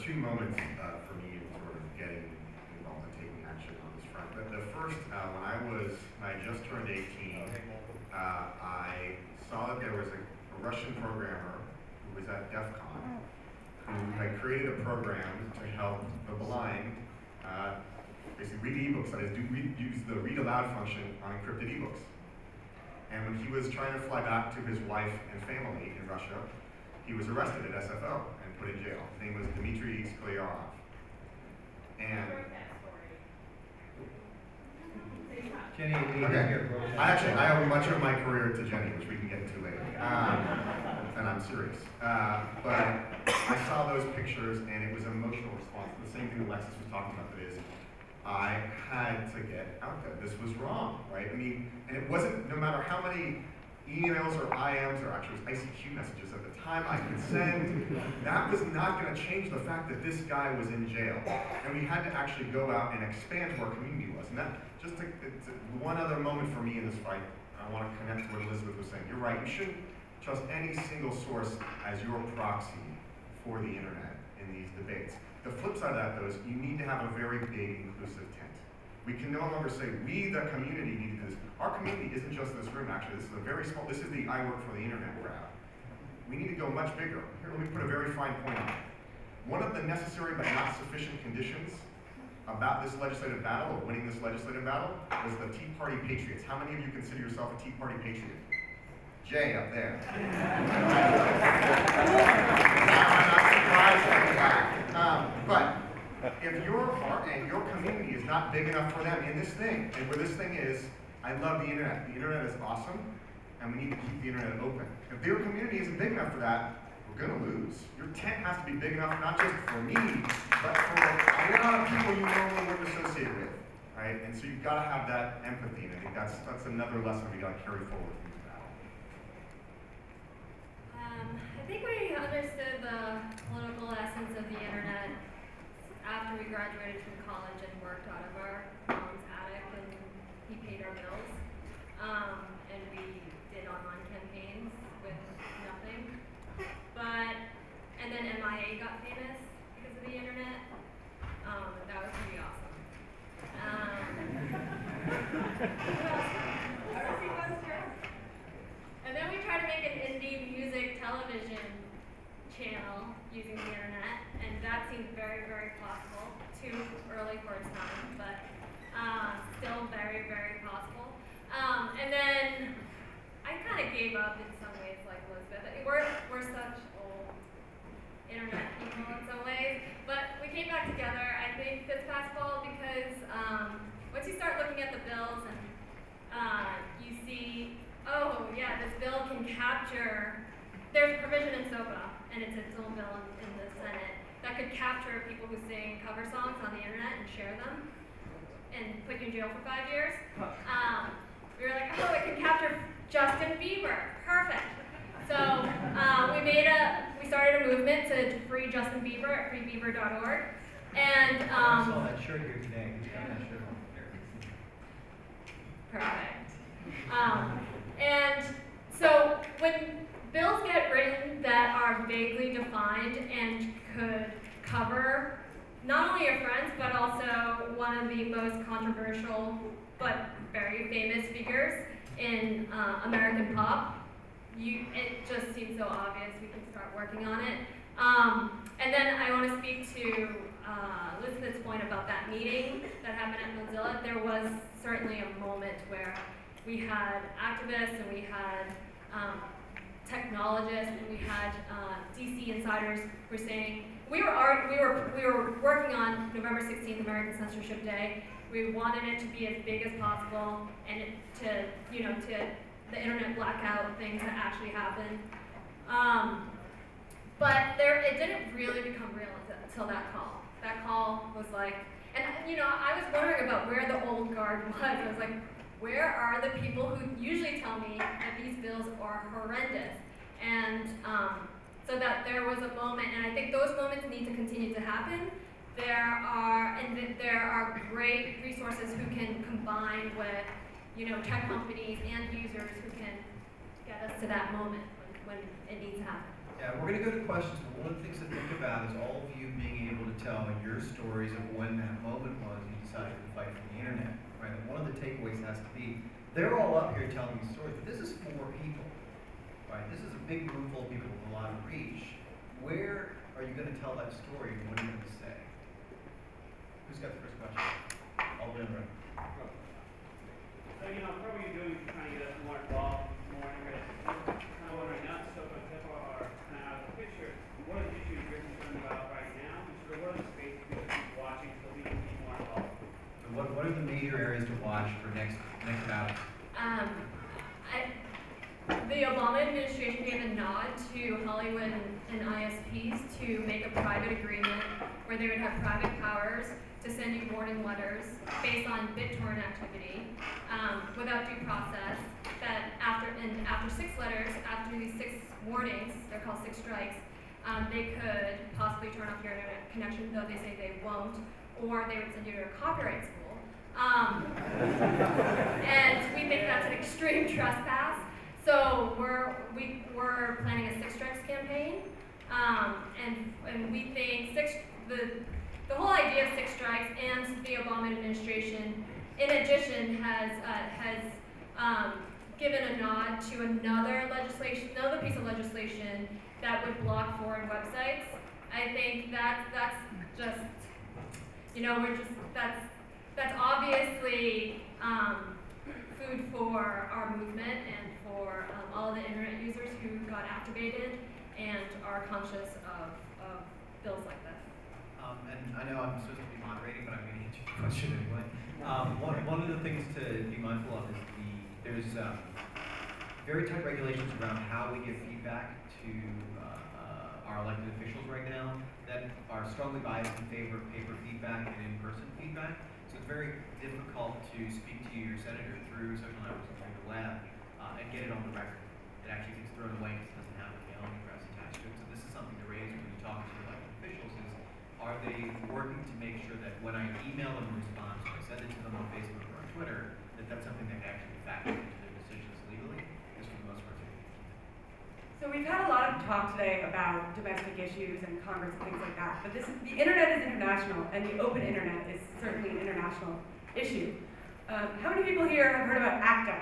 two moments for me in sort of getting involved and taking action on this front. But the first, when I just turned 18, I saw that there was a Russian programmer who was at DEF CON who had created a program to help the blind basically read ebooks, that is, use the read aloud function on encrypted ebooks. And when he was trying to fly back to his wife and family in Russia, he was arrested at SFO and put in jail. His name was Dmitry Sklyarov. And Jenny, okay. I owe much of my career to Jenny, which we can get into later. And I'm serious. But I saw those pictures and it was an emotional response. The same thing Alexis was talking about, that is, I had to get out there. This was wrong, right? I mean, and it wasn't, no matter how many emails or IMs or actually ICQ messages at the time I could send, that was not going to change the fact that this guy was in jail. And we had to actually go out and expand who our community was. And that, just to, one other moment for me in this fight, I want to connect to what Elizabeth was saying. You're right, you shouldn't trust any single source as your proxy for the internet in these debates. The flip side of that, though, is you need to have a very big inclusive tent. We can no longer say, we, the community, need to do this. Our community isn't just this room, actually. This is a very small, this is the I work for the internet crowd. We need to go much bigger. Here, let me put a very fine point on it. One of the necessary but not sufficient conditions about this legislative battle, or winning this legislative battle, was the Tea Party patriots. How many of you consider yourself a Tea Party patriot? Jay up there. But if your heart and your community is not big enough for them in this thing, and where this thing is, I love the internet. The internet is awesome, and we need to keep the internet open. If your community isn't big enough for that, we're going to lose. Your tent has to be big enough, not just for me, but for a lot of people you normally wouldn't associate with, right? And so you've got to have that empathy, and I think that's another lesson we got to carry forward from this battle. I think we understood the political essence of the internet after we graduated from college and worked out of our mom's attic, and he paid our bills. And we did online campaigns with nothing. And then MIA got famous because of the internet. That was pretty awesome. And then we tried to make an indie music television channel using the internet, and that seemed very, very possible. Too early for its time, but still very, very possible. And then I kind of gave up in some ways, like Elizabeth. We're such old internet people in some ways, but we came back together, I think, this past fall because once you start looking at the bills and you see, oh yeah, this bill can capture, there's provision in SOPA, and it's its own bill in the Senate, that could capture people who sing cover songs on the internet and share them and put you in jail for 5 years. We were like, oh, it can capture Justin Bieber, perfect. So we started a movement to free Justin Bieber at freebieber.org. And I saw that shirt here today. Who's got that shirt? Perfect. And so when bills get written that are vaguely defined and could cover not only your friends, but also one of the most controversial but very famous figures in American pop, it just seems so obvious we can start working on it. And then I want to speak to Elizabeth's point about that meeting that happened at Mozilla. There was certainly a moment where we had activists and we had technologists and we had DC insiders who were saying we were working on November 16th, American Censorship Day. We wanted it to be as big as possible and to the internet blackout thing to actually happen. But it didn't really become real until that call. That call was like, and I was wondering about where the old guard was. I was like, where are the people who usually tell me that these bills are horrendous? And so that there was a moment, and I think those moments need to continue to happen. There are great resources who can combine with, tech companies and users who can get us to that moment when it needs to happen. Yeah, we're going to go to questions, but one of the things to think about is all of you being able tell your stories of when that moment was you decided to fight for the internet, right? And one of the takeaways has to be, they're all up here telling these stories, but this is for people, right? This is a big room full of people with a lot of reach. Where are you going to tell that story, and what are you going to say? Who's got the first question? All the way around. So, part of what you're doing is trying to get us more involved, more interested. Kind of wondering now, so for people are kind of out of the picture, what are the issues you're concerned about right now? And sort of what are the spaces people keep watching so we can be more involved? So what are the major areas to watch for next battle? The Obama administration gave a nod to Hollywood and ISPs to make a private agreement where they would have private powers to send you warning letters based on BitTorrent activity without due process. That after 6 letters, after these 6 warnings, they're called 6 strikes, they could possibly turn off your internet connection, though they say they won't, or they would send you to a copyright school. And we think that's an extreme trespass. So we're planning a 6 strikes campaign, and we think the whole idea of 6 strikes and the Obama administration, in addition, has given a nod to another piece of legislation that would block foreign websites. I think that's just that's obviously food for our movement and for all of the internet users who got activated and are conscious of bills like this. And I know I'm supposed to be moderating, but I'm going to answer your question anyway. One of the things to be mindful of is there's very tight regulations around how we give feedback to our elected officials right now that are strongly biased in favor of paper feedback and in-person feedback. So it's very difficult to speak to your senator through social networks and through the web and get it on the record. It actually gets thrown away because it doesn't have a mailing address attached to it. So this is something to raise when you talk to elected officials is, are they working to make sure that when I email them a response or I send it to them on Facebook or on Twitter, that that's something that can actually factor into their decisions legally? Because for the most part, so we've had a lot of talk today about domestic issues and Congress and things like that, but the internet is international, and the open internet is certainly an international issue. How many people here have heard about ACTA?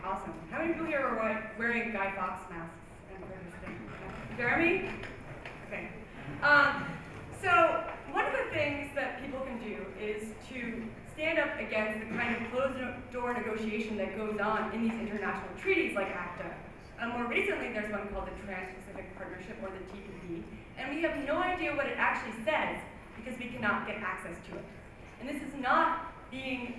Awesome. How many people here are wearing Guy Fawkes masks and participating? Jeremy? Okay. So one of the things that people can do is to stand up against the kind of closed-door negotiation that goes on in these international treaties like ACTA. More recently, there's one called the Trans-Pacific Partnership, or the TPP, and we have no idea what it actually says because we cannot get access to it. And this is not going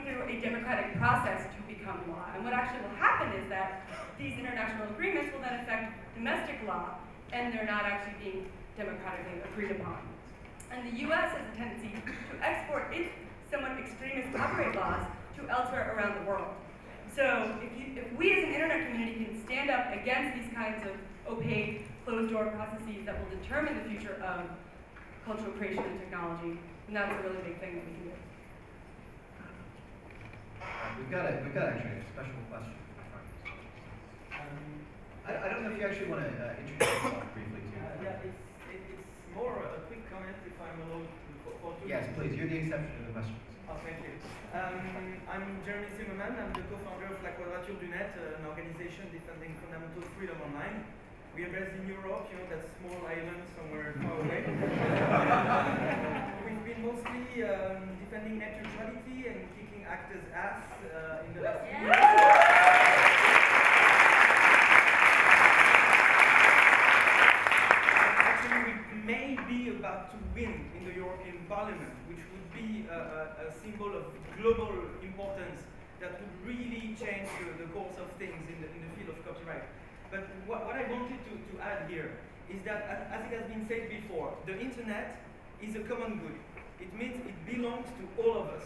through a democratic process to become law. And what actually will happen is that these international agreements will then affect domestic law, and they're not actually being democratically agreed upon. And the U.S. has a tendency to export its somewhat extremist copyright laws to elsewhere around the world. So if we as an internet community can stand up against these kinds of opaque, closed-door processes that will determine the future of cultural creation and technology, then that's a really big thing that we can do. We've got actually a special question. I don't know if you actually want to introduce yourself briefly too. Yeah, it's more a quick comment if I'm allowed for 2 Yes, please. You're the exception to the question. Oh, thank you. I'm Jeremy Zimmerman. I'm the co-founder of La Quadrature du Net, an organization defending fundamental freedom online. We are based in Europe, that small island somewhere far away. We've been mostly defending net neutrality and kicking ACTA's ass in the last few years. Actually, we may be about to win in the European Parliament, which would be a symbol of global importance that would really change the course of things in the field of copyright. But what I wanted to add here is that, as it has been said before, the internet is a common good. It means it belongs to all of us.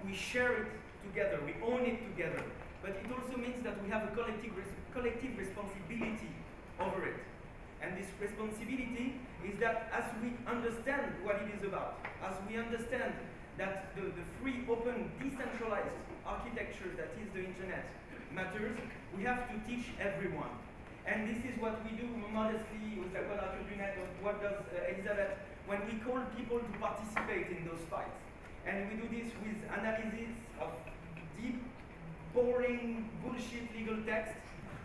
We share it together, we own it together. But it also means that we have a collective responsibility over it. And this responsibility is that as we understand what it is about, as we understand that the free, open, decentralized architecture that is the internet matters, we have to teach everyone. And this is what we do modestly with La Quadrature du Net, what does Elizabeth, when we call people to participate in those fights. And we do this with analysis of deep, boring, bullshit legal text.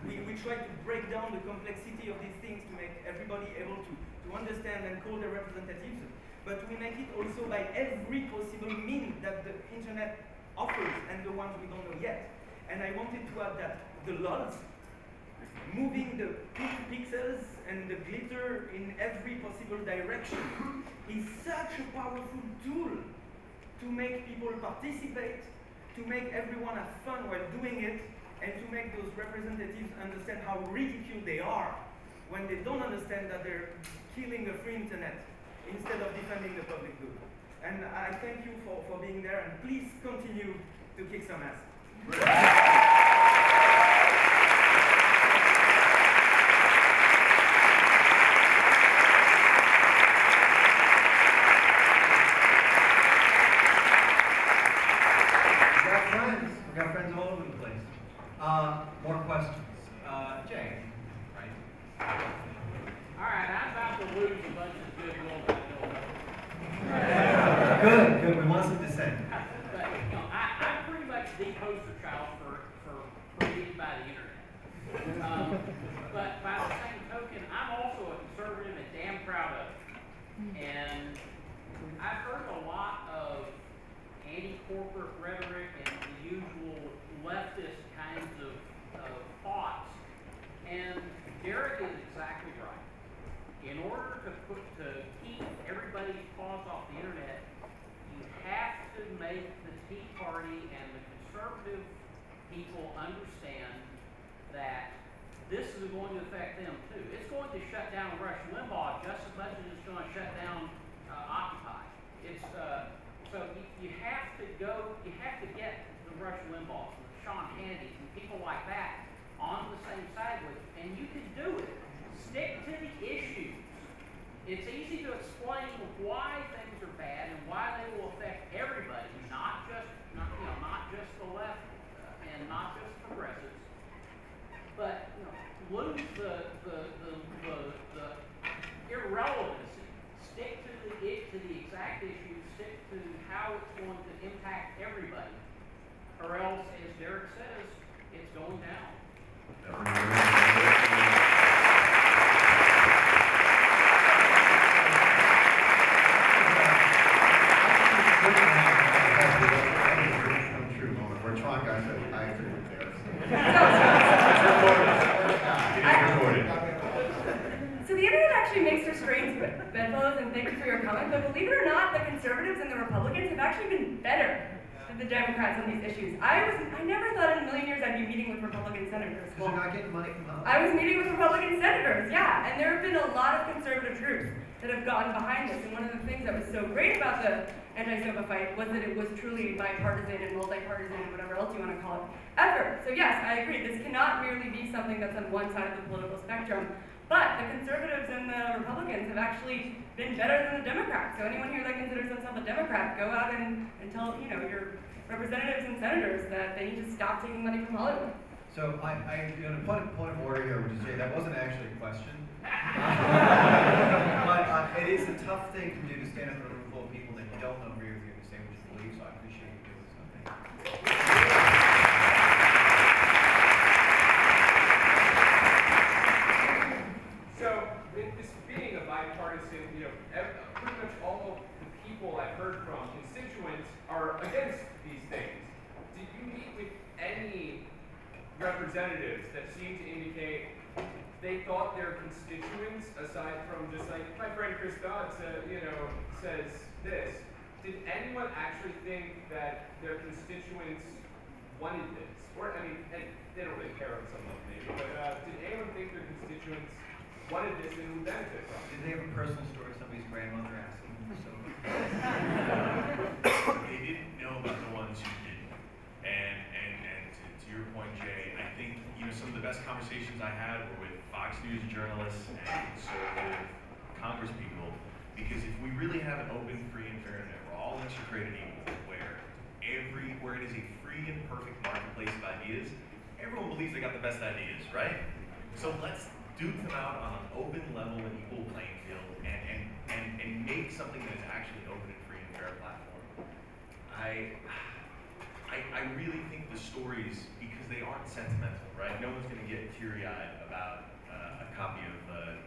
We try to break down the complexity of these things to make everybody able to understand and call their representatives. But we make it also by every possible means that the internet offers and the ones we don't know yet. And I wanted to add that the LOLs, moving the pixels and the glitter in every possible direction, is such a powerful tool to make people participate, to make everyone have fun while doing it, and to make those representatives understand how ridiculous they are when they don't understand that they're killing the free internet instead of defending the public good. And I thank you for being there, and please continue to kick some ass. We got friends all over the place. More questions. Cheng, right? All right, I'm about to lose a bunch of goodwill that I Good, good. We want some dissent. But you know, I'm pretty much the poster child for being by the internet. But by the same token, I'm also a conservative and damn proud of it. And I've heard a lot of anti-corporate rhetoric and the usual leftist kinds of thoughts. And Derek is exactly right. In order to keep everybody's paws off the internet, you have to make the Tea Party and the conservative people understand that this is going to affect them too. It's going to shut down Rush Limbaugh just as much as it's going to shut down Occupy. It's so you have to get the Rush Limbaughs, the Sean Hannitys, and people like that on the same side with you, and you can do it. Stick to the issues. It's easy to explain why things are bad and why they will affect everybody, not just the left and not just progressives. But lose the irrelevancy. Stick to the exact issues. Stick to how it's going to impact everybody, or else, as Derek says, it's going down. We're trying, guys. I agree with Derek. So the internet actually makes for strange bedfellows, and thank you for your comment, but believe it or not, the conservatives and the Republicans have actually been better than the Democrats on these issues. I never thought in a million years I'd be meeting with Republican senators. Because you're not getting money from them. I was meeting with Republican senators, yeah, and there have been a lot of conservative groups that have gotten behind this, and one of the things that was so great about the anti-SOPA fight was that it was truly bipartisan and multi-partisan and whatever else you want to call it effort. So yes, I agree, this cannot merely be something that's on one side of the political spectrum, but the conservatives and the Republicans have actually been better than the Democrats. So anyone here that considers themselves a Democrat, go out and tell your representatives and senators that they need to stop taking money from Hollywood. So I'm going to put a point of order here, which is, Jay, that wasn't actually a question. But it is a tough thing to do to stand up in a room full of people that you don't know agree with you and say what you believe, so I appreciate you doing something. So, this being a bipartisan, pretty much all of the people I've heard from, constituents, are against these things. Did you meet with any representatives that seem to indicate they thought their constituents, aside from just like my friend Chris Dodd says this, did anyone actually think that their constituents wanted this? Or, I mean, and they don't really care on some level maybe, but did anyone think their constituents wanted this and would benefit from it? Did they have a personal story of somebody's grandmother asking for something? They didn't know about the ones who didn't. And to your point, Jay, I think some of the best conversations I had were with Fox News journalists and conservative Congress people, because if we really have an open, free, and fair internet where all links are created equal, where it is a free and perfect marketplace of ideas, everyone believes they got the best ideas, right? So let's duke them out on an open level and equal playing field, and make something that is actually open and free and fair platform, I really think the stories, because they aren't sentimental, right? No one's going to get teary-eyed about a copy of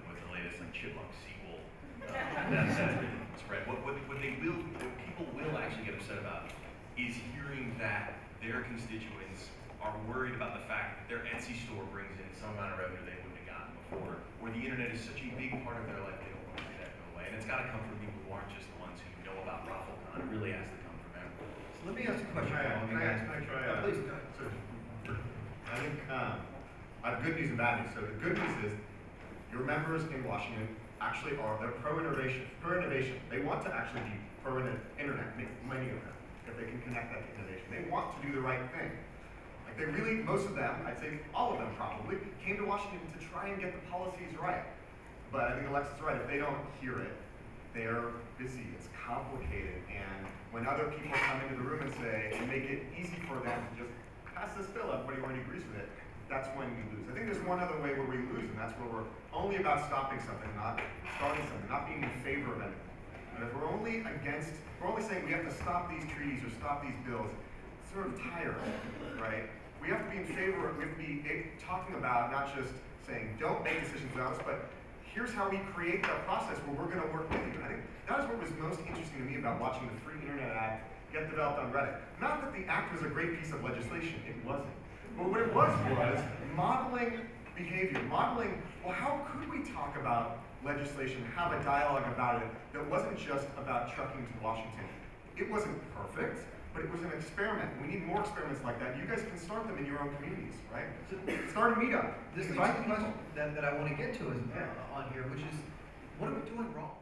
what's the latest like Chipmunk sequel that's been spread. What people will actually get upset about is hearing that their constituents are worried about the fact that their Etsy store brings in some amount of revenue they wouldn't have gotten before, or the internet is such a big part of their life they don't want to see that go away. And it's got to come from people who aren't just the ones who know about ROFLCon. It really has to come from everyone. So let me ask a question. Can I try? Please, go ahead. So, I think I have good news and bad news. So the good news is your members in Washington actually they're pro-innovation. They want to actually be pro-internet, many of them, if they can connect that to innovation. They want to do the right thing. Like they really, most of them, I'd say all of them probably, came to Washington to try and get the policies right. But I think Alexis is right, if they don't hear it, they're busy, it's complicated, and when other people come into the room and say, and make it easy for them to just pass this bill, everybody already agrees with it, that's when we lose. I think there's one other way where we lose, and that's where we're only about stopping something, not starting something, not being in favor of anything. And if we're only saying we have to stop these treaties or stop these bills, it's sort of tiring, right? We have to be in favor, we have to be talking about, not just saying, don't make decisions without us, but here's how we create that process where we're going to work with you. And I think that is what was most interesting to me about watching the Free Internet Act get developed on Reddit. Not that the act was a great piece of legislation, it wasn't. But what it was modeling behavior, modeling, well, how could we talk about legislation, have a dialogue about it that wasn't just about trucking to Washington. It wasn't perfect, but it was an experiment. We need more experiments like that. You guys can start them in your own communities, right? Start a meetup. This leads to the question that I want to get to on here, which is, what are we doing wrong?